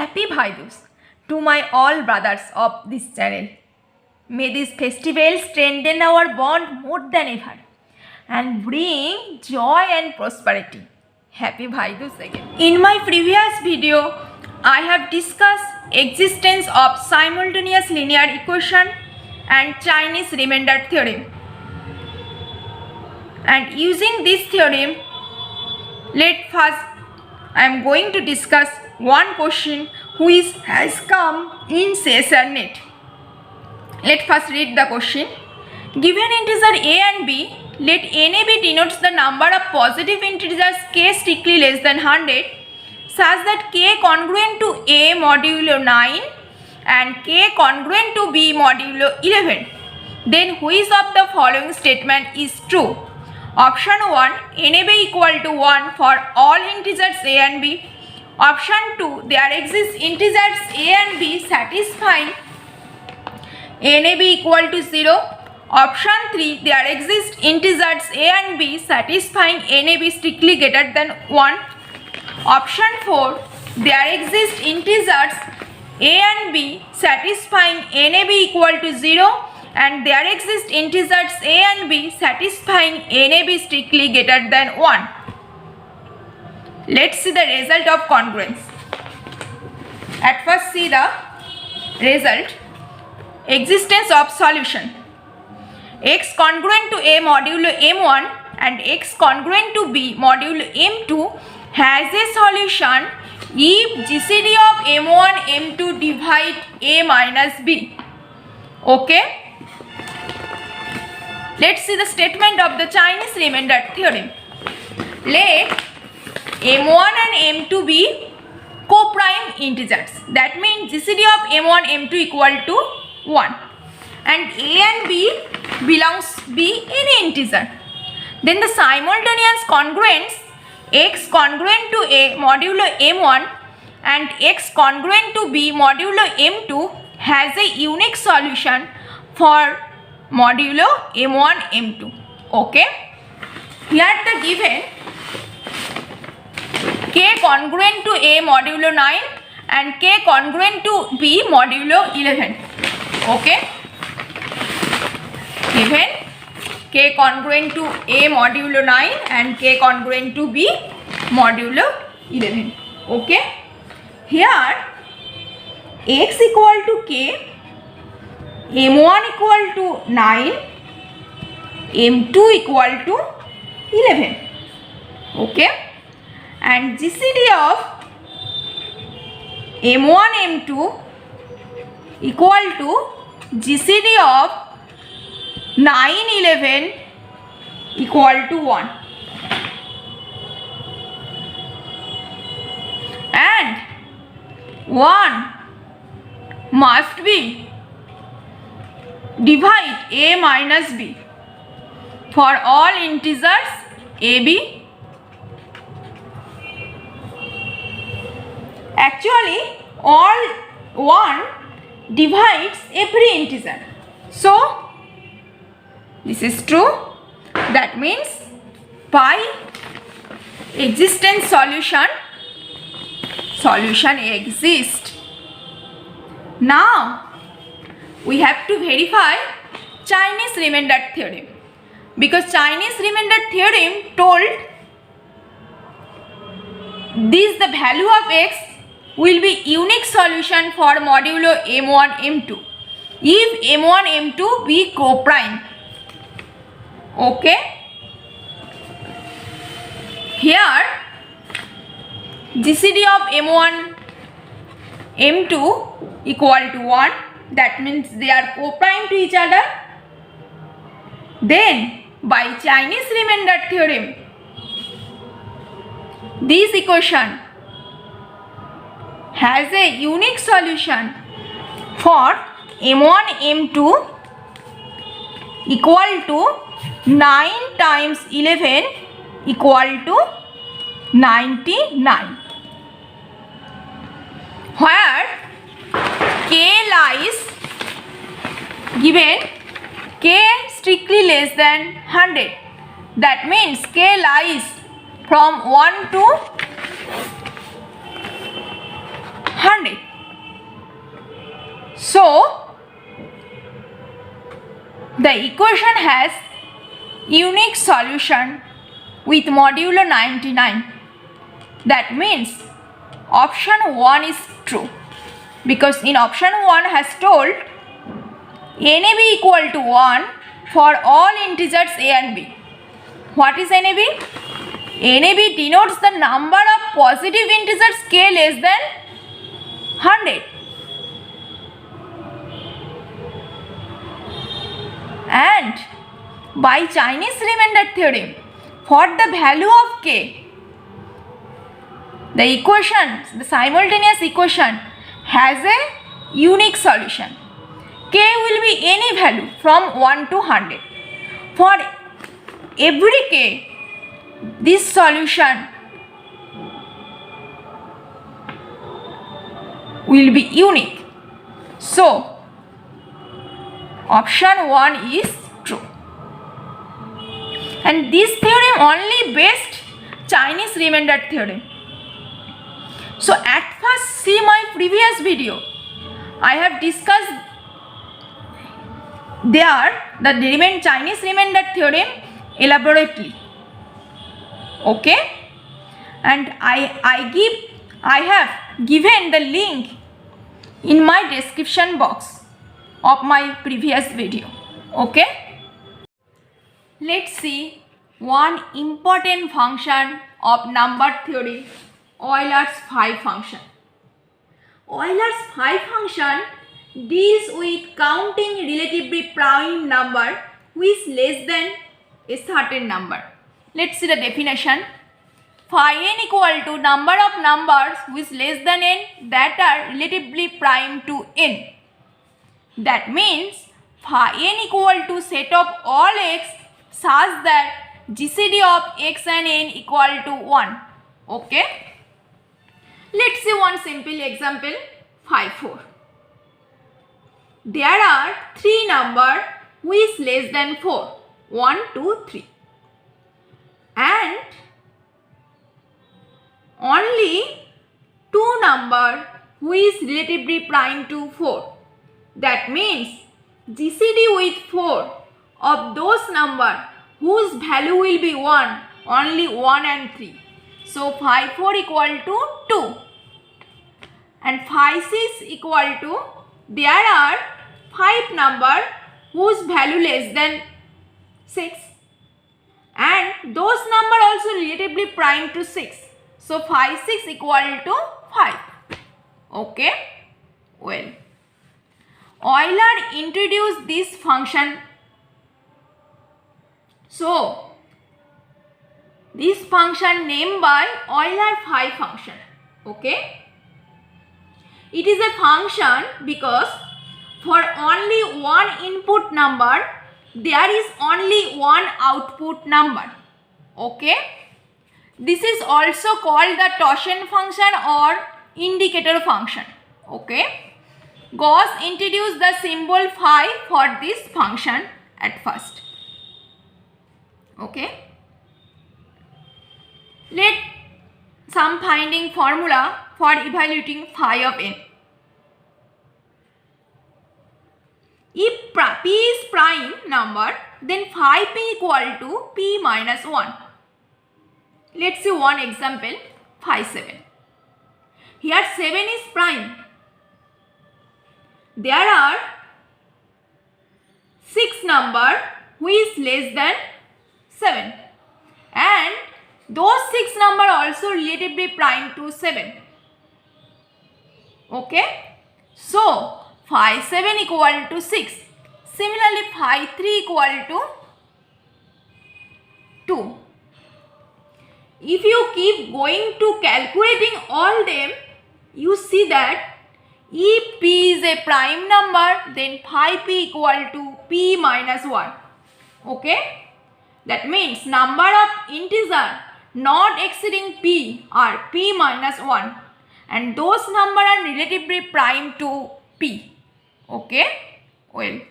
happy Bhai Dooj to my all brothers of this channel. May this festival strengthen our bond more than ever and bring joy and prosperity. Happy Bhai Dooj again. In my previous video, I have discussed existence of simultaneous linear equation and Chinese remainder theorem. And using this theorem, I am going to discuss one question which has come in session net. Let's first read the question. Given integer a and b, let NAB denotes the number of positive integers k strictly less than 100 such that k congruent to a modulo 9 and k congruent to b modulo 11. Then which of the following statement is true? Option 1, NAB equal to 1 for all integers a and b. Option 2, there exists integers a and b satisfying NAB equal to 0. Option 3, there exist integers a and b satisfying NAB strictly greater than 1. Option 4, there exist integers a and b satisfying NAB equal to 0 and there exist integers a and b satisfying NAB strictly greater than 1. Let's see the result of congruence. At first see the result. Existence of solution. X congruent to a modulo m1 and x congruent to b modulo m2 has a solution if GCD of m1 m2 divide a minus b. Okay. Let's see the statement of the Chinese remainder theorem. Let m1 and m2 be co-prime integers. That means GCD of m1 m2 equal to 1 and a and b belongs be any integer. Then the simultaneous congruence x congruent to a modulo m1 and x congruent to b modulo m2 has a unique solution for modulo m1 m2. Okay. Here the given k congruent to a modulo 9 and k congruent to b modulo 11. Okay. Given k congruent to a modulo 9 and k congruent to b modulo 11. Okay. Here x equal to k, m1 equal to 9, m2 equal to 11. Okay. And GCD of m1 m2 equal to GCD of 9 11 equal to 1. And 1 must be divide a minus b for all integers a b. Actually all 1 divides every integer. So this is true. That means by existence solution exists. Now we have to verify Chinese remainder theorem, because Chinese remainder theorem told this the value of x will be unique solution for modulo m1 m2 if m1 m2 be co-prime. Okay. Here GCD of m1 m2 equal to 1. That means they are co-prime to each other. Then by Chinese remainder theorem, this equation has a unique solution for m1 m2 equal to 9 times 11 equal to 99, where k lies given k strictly less than 100. That means k lies from 1 to 100. So the equation has unique solution with modulo 99. That means option 1 is true, because in option 1 has told NAB equal to 1 for all integers a and b. What is NAB? NAB denotes the number of positive integers k less than 100. And by Chinese remainder theorem, for the value of k, the equation, the simultaneous equation has a unique solution. K will be any value from 1 to 100. For every k, this solution will be unique. So option 1 is true. And this theorem only based Chinese remainder theorem. So at first see my previous video. I have discussed there the Chinese remainder theorem elaborately. Okay? And I have given the link in my description box of my previous video. Okay? Let's see one important function of number theory, Euler's phi function. Euler's phi function deals with counting relatively prime number which is less than a certain number. Let's see the definition. Phi n equal to number of numbers which is less than n that are relatively prime to n. That means phi n equal to set of all x such that GCD of x and n equal to 1. Okay? Let's see one simple example, phi 4. There are 3 numbers which is less than 4, 1, 2, 3. And only 2 numbers which is relatively prime to 4. That means GCD with 4 of those numbers whose value will be 1, only 1 and 3. So phi 4 equal to 2. And phi 6 equal to, there are 5 numbers whose value less than 6. And those numbers also relatively prime to 6. So phi 6 equal to 5. Okay? Well, Euler introduced this function. So this function named by Euler phi function. Okay? It is a function because for only one input number, there is only one output number. Okay? This is also called the Taussian function or indicator function. Okay? Gauss introduced the symbol phi for this function at first. Okay? Let some finding formula for evaluating phi of n. If p is prime number, then phi p equal to p minus 1. Let's see one example, phi 7. Here 7 is prime. There are 6 numbers which is less than 7. And those 6 numbers also relatively prime to 7. Okay? So, phi 7 equal to 6. Similarly, phi 3 equal to 2. If you keep going to calculating all them, you see that if p is a prime number, then phi p equal to p minus 1. Okay? That means number of integers not exceeding p are p minus 1. And those numbers are relatively prime to p. Okay? Well.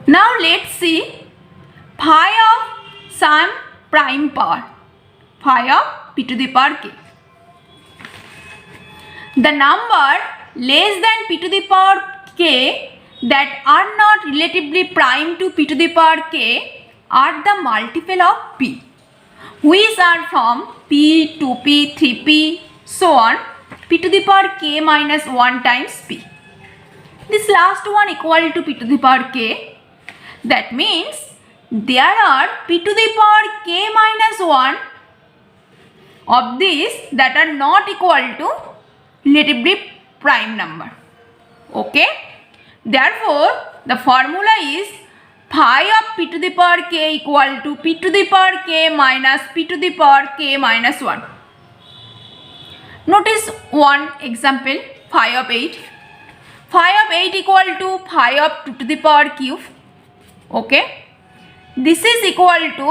Now let's see phi of some prime power. Phi of p to the power k. The number less than p to the power k that are not relatively prime to p to the power k are the multiple of p, which are from p, 2p, 3p, so on, p to the power k minus 1 times p. This last one equal to p to the power k. That means there are p to the power k minus 1 of these that are not equal to relatively prime number. Okay. Therefore, the formula is phi of p to the power k equal to p to the power k minus p to the power k minus 1. Notice one example, phi of 8. Phi of 8 equal to phi of 2 to the power cube. Okay. This is equal to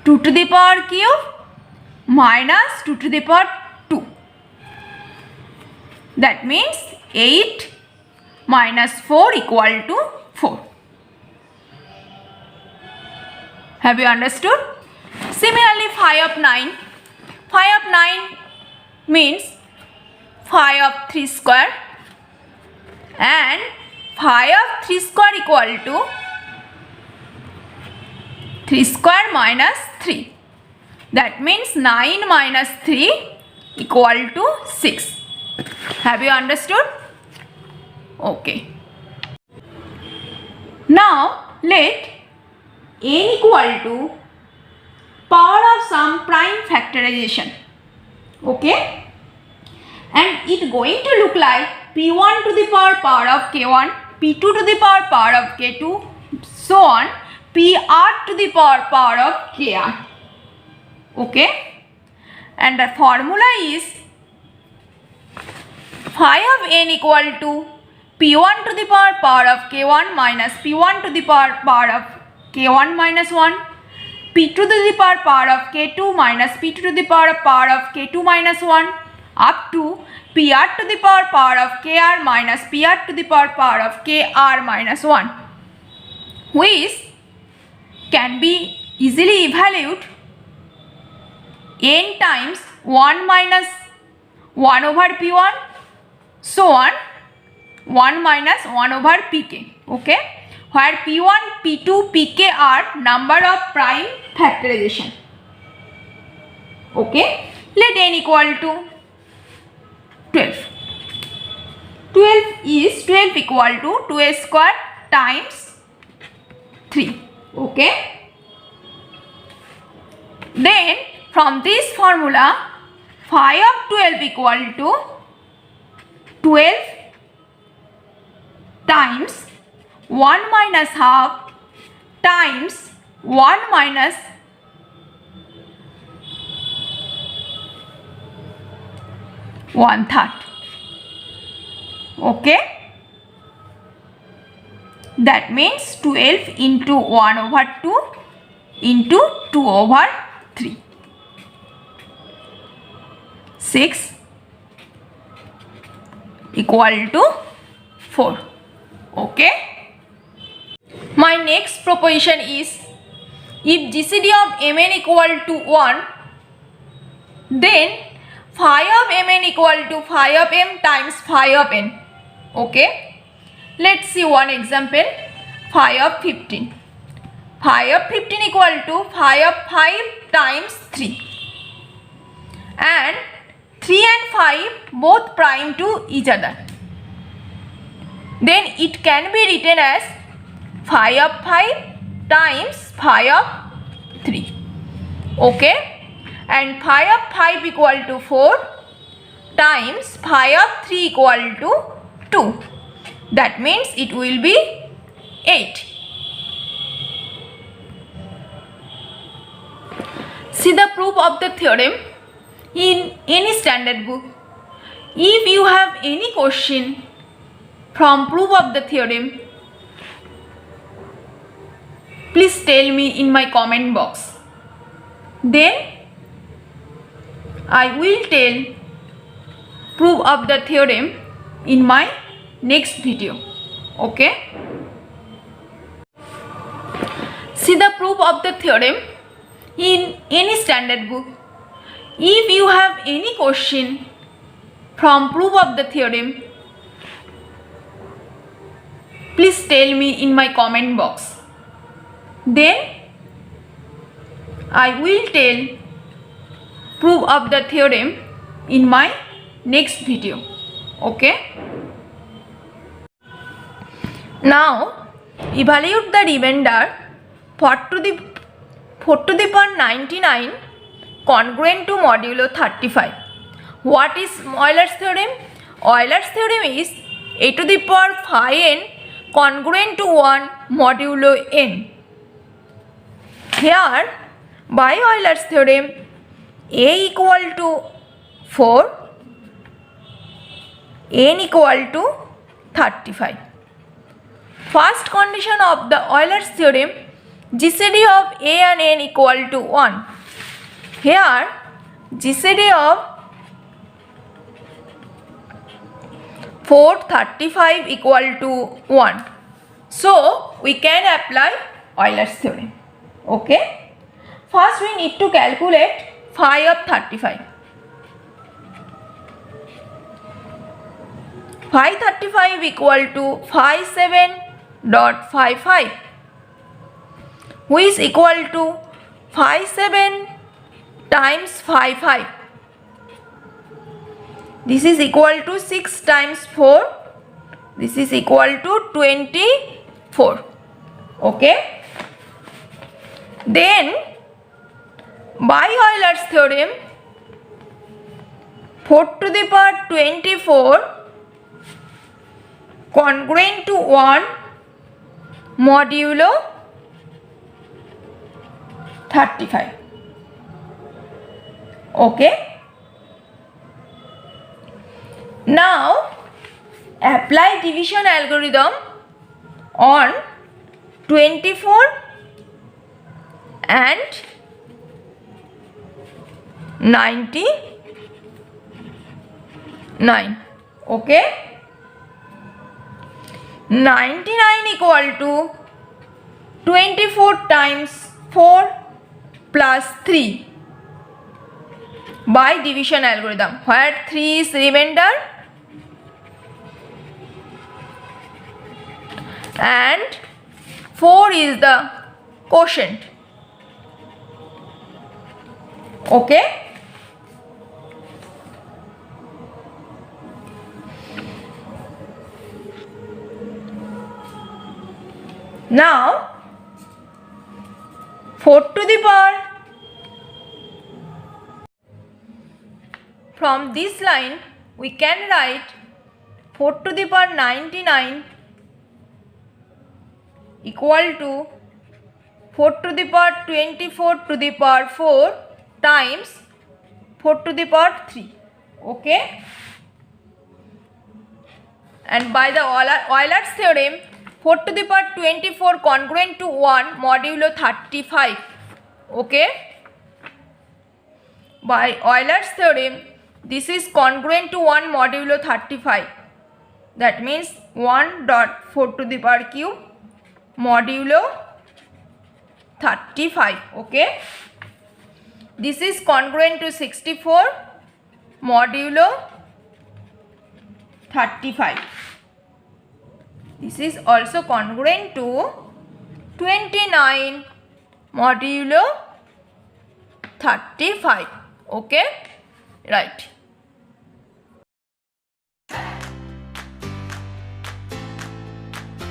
2 to the power cube minus 2 to the power 2. That means 8 minus 4 equal to 4. Have you understood? Similarly, phi of 9. Phi of 9 means phi of 3 square, and phi of 3 square equal to 3 square minus 3. That means 9 minus 3 equal to 6. Have you understood? Okay. Now let n equal to power of some prime factorization. Okay. And it going to look like p1 to the power of k1, p2 to the power of k2, so on, pr to the power of kr. Okay. And the formula is phi of n equal to p1 to the power of k1 minus p1 to the power of k1 minus 1, p2 to the power of k2 minus p2 to the power of k2 minus 1, up to pr to the power of kr minus pr to the power of kr minus 1, which can be easily evaluated n times 1 minus 1 over p1, so on, 1 minus 1 over pk. Okay, where p1, p2, pk are number of prime factorization. Okay, let n equal to 12. 12 equal to 2a square times 3. Okay. Then from this formula, phi of 12 equal to 12 times 1 minus half times 1 minus 1/3. Okay. That means 12 into 1 over 2 into 2 over 3. 6 equal to 4. Okay. My next proposition is, if GCD of Mn equal to 1, then phi of Mn equal to phi of M times phi of N. Okay. Let's see one example. Phi of 15. Phi of 15 equal to phi of 5 times 3. And 3 and 5 both prime to each other. Then it can be written as phi of 5 times phi of 3. Okay. And phi of 5 equal to 4 times phi of 3 equal to 2. That means it will be 8. See the proof of the theorem in any standard book. If you have any question from proof of the theorem, please tell me in my comment box. Then I will tell proof of the theorem in my next video. Okay. See the proof of the theorem in any standard book. If you have any question from proof of the theorem, please tell me in my comment box. Then I will tell proof of the theorem in my next video. Okay? Now evaluate the remainder 4 to the power 99 congruent to modulo 35. What is Euler's theorem? Euler's theorem is a to the power phi n congruent to 1 modulo n. Here by Euler's theorem a equal to 4, n equal to 35. First condition of the Euler's theorem, GCD of a and n equal to 1. Here GCD of 435 equal to 1. So we can apply Euler's theorem. Okay. First we need to calculate phi of 35. Phi 35 equal to phi 7.55, which is equal to phi 7 times phi 5. This is equal to 6 times 4. This is equal to 24. Okay. Then by Euler's theorem 4 to the power 24 congruent to 1 modulo 35. Okay. Now apply division algorithm on 24 and 99. Okay. 99 equal to 24 times 4 plus 3 by division algorithm, where 3 is remainder and 4 is the quotient. Okay. Now 4 to the power, from this line we can write 4 to the power 99 equal to 4 to the power 24 to the power 4 times 4 to the power 3. Okay. And by the Euler's theorem 4 to the power 24 congruent to 1 modulo 35. Okay. By Euler's theorem this is congruent to 1 modulo 35. That means 1 dot 4 to the power cube modulo 35. Okay. This is congruent to 64 modulo 35. This is also congruent to 29 modulo 35. Okay. Right.